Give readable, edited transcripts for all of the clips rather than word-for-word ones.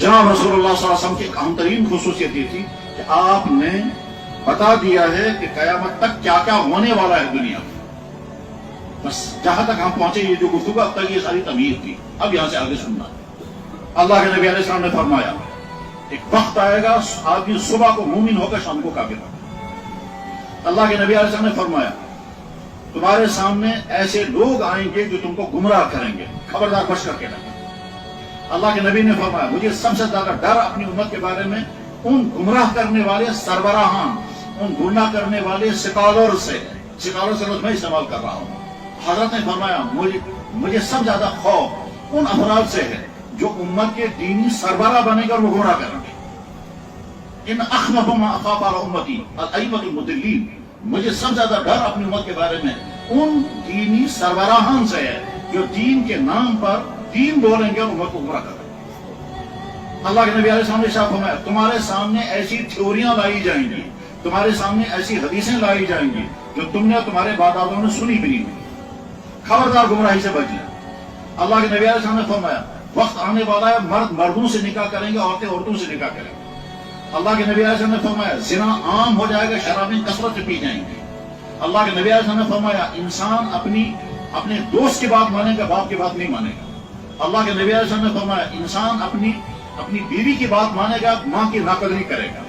जनाब रसूलुल्लाह सल्लल्लाहु अलैहि वसल्लम की अहम तरीन खुसूसियत ये थी कि आपने बता दिया है कि कयामत तक क्या क्या होने वाला है दुनिया में। बस जहां तक हम पहुंचे ये जो गुफ्तगू अब तक ये सारी तमीर थी, अब यहां से आगे सुनना। अल्लाह के नबी अलैहि सलाम ने फरमाया एक वक्त आएगा आदमी सुबह को मुमिन होकर शाम को काफिर होगा। अल्लाह के नबी अलैहि सलाम ने फरमाया तुम्हारे सामने ऐसे लोग आएंगे जो तुमको गुमराह करेंगे, खबरदार बच करके रखें। अल्लाह के नबी ने फरमाया मुझे सबसे ज्यादा डर अपनी उम्मत के बारे में उन गुमराह करने वाले सरबराहान, उन गुमराह करने वाले स्कॉलर से लफ्ज़ मैं इस्तेमाल कर रहा हूँ। हजरत ने फरमाया मुझे सब ज्यादा खौफ उन अफराद से है जो उम्मत के दीनी सरबराह बनेगा और वो गुमराह करेंगे। इन अखनफु मा अखाफ अला उम्मती अल-अइम्मतुल मुदिल्लीन, मुझे सब ज्यादा डर अपनी उम्मत के बारे में उन दीनी सरबराहान से है जो दीन के नाम पर दीन बोलेंगे और उम्मत को गुमराह करेंगे। अल्लाह के नबी अलैहि सलाम ने इरशाद फरमाया तुम्हारे सामने ऐसी थ्योरियां लाई जाएंगी, तुम्हारे सामने ऐसी हदीसें लाई जाएंगी जो तुमने और तुम्हारे बाप-दादों ने सुनी भी नहीं हुई, खबरदार गुमराही से बच लें। अल्लाह के नबी अलैहि सलाम ने फरमाया वक्त आने वाला है मर्द मर्दों से निकाह करेंगे, औरतें औरतों से निकाह करेंगे। अल्लाह के नबी अलैहि सलाम ने फरमाया जिना आम हो जाएगा, शराबें कसरत से पी जाएंगी। अल्लाह के नबी अलैहि सलाम ने फरमाया इंसान अपने दोस्त की बात मानेगा, बाप की बात नहीं मानेगा। अल्लाह के नबी अलैहि सलाम ने फरमाया इंसान अपनी बीवी की बात मानेगा, माँ की नाकदरी करेगा।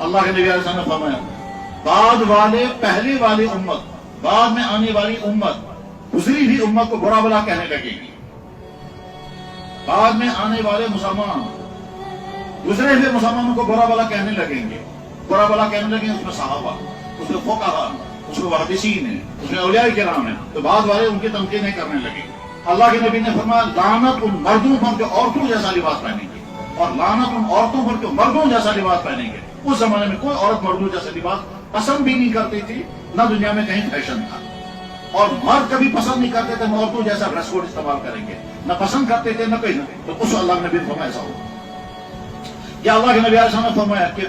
अल्लाह के नबी अलैहि सलाम ने फरमाया बाद वाले पहले वाली उम्मत, बाद में आने वाली उम्मत गुजरी हुई उम्मत को बुरा भला कहने लगेगी। बाद में आने वाले मुसलमान गुजरे हुए मुसलमानों को बुरा भला कहने लगेंगे। बुरा भला कहने लगेंगे उसमें सहाबा, उसमें फुक़हा, उसमें मुहद्दिसीन है, उसमें औलिया किराम है, तो बाद वाले उनकी तनकीनें करने लगेंगे। अल्लाह के नबी ने फरमाया लानत उन मर्दों पर जो औरतों जैसा लिबास पहनेंगे और लानत उन औरतों पर जो मर्दों जैसा लिबास पहनेंगे। उस जमाने में कोई औरत मर्दों जैसा लिबास पसंद भी नहीं करती थी, न दुनिया में कहीं फैशन था, और मर्द कभी पसंद नहीं करते थे औरतों जैसा ड्रेस कोड इस्तेमाल करेंगे, न पसंद करते थे न कहीं। तो उस अल्लाह के नबी ने फरमाया ऐसा होगा। या अल्लाह के नबी अलैहि सलाम ने फरमाया कि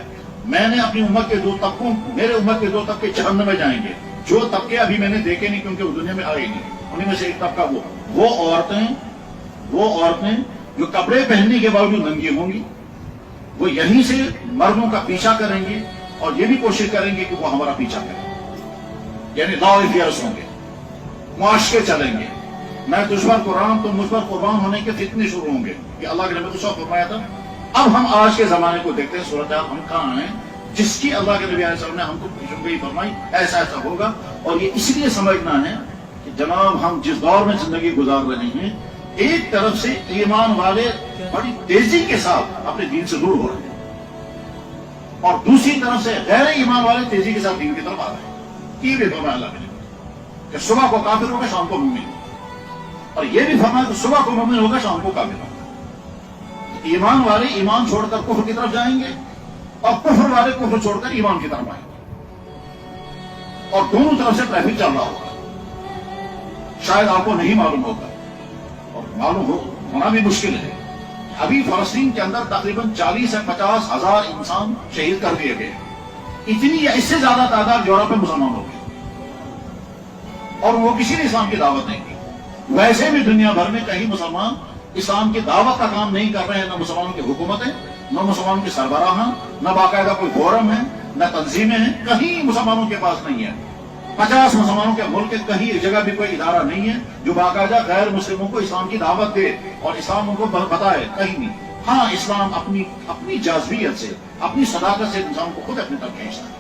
मैंने अपनी उम्मत के दो तबकों, मेरे उम्मत के दो तबके जहन्नम में जाएंगे, जो तबके अभी मैंने देखे नहीं क्योंकि वो दुनिया में आए नहीं। उन्हीं में से एक तबका वो औरतें जो कपड़े पहनने के बावजूद नंगी होंगी, वो यहीं से मर्दों का पीछा करेंगी और ये भी कोशिश करेंगे कि वो हमारा पीछा करें, यानी लॉ अफेयर्स होंगे, मुआशरे चलेंगे, मैं तुझ पर कुर्बान तुम मुझ पर कुर्बान होने के फितने शुरू होंगे। ये अल्लाह के नबी ने फरमाया था। अब हम आज के जमाने को देखते हैं, सूरत हम कहाँ हैं जिसकी अल्लाह के नबी अलैहि सलाम ने हमको पेशगोई फरमाई ऐसा ऐसा होगा। और ये इसलिए समझना है कि जनाब हम जिस दौर में जिंदगी गुजार रहे हैं, एक तरफ से ईमान वाले बड़ी तेजी के साथ अपने दीन से दूर हो रहे हैं और दूसरी तरफ से गैर ईमान वाले तेजी के साथ दीन की तरफ आ रहे हैं। ये भी फरमाया अल्लाह ने कि सुबह को काफिर होगा, शाम को मुमिन, और ये भी फरमाया कि सुबह को मुमिन होगा, शाम को काफिर होगा। ईमान वाले ईमान छोड़कर कुफ्र की तरफ जाएंगे और कुफ्र वाले कुफ्र छोड़कर ईमान की तरफ आएंगे, और दोनों तरफ से ट्रैफिक चल रहा होगा। शायद आपको नहीं मालूम होगा और मालूम होना भी मुश्किल है। अभी फलस्तीन के अंदर तकरीबन 40 से 50 हजार इंसान शहीद कर दिए गए, इतनी या इससे ज्यादा तादाद यूरोप में मुसलमान हो गए और वो किसी ने इस्लाम की दावत नहीं की। वैसे भी दुनिया भर में कहीं मुसलमान इस्लाम की दावत का काम नहीं कर रहे हैं, न मुसलमानों की हुकूमतें, न मुसलमानों की सरबराह, न बाकायदा कोई फोरम है, न तंजीमें हैं, कहीं मुसलमानों के पास नहीं है। 50 मुसलमानों के मुल्क के कहीं एक जगह भी कोई इदारा नहीं है जो बाकायदा गैर मुस्लिमों को इस्लाम की दावत दे और इस्लाम उनको बताए, कहीं नहीं। हाँ, इस्लाम अपनी जाज़बियत से, अपनी सदाकत से इंसान को खुद अपनी तरफ खींचता है।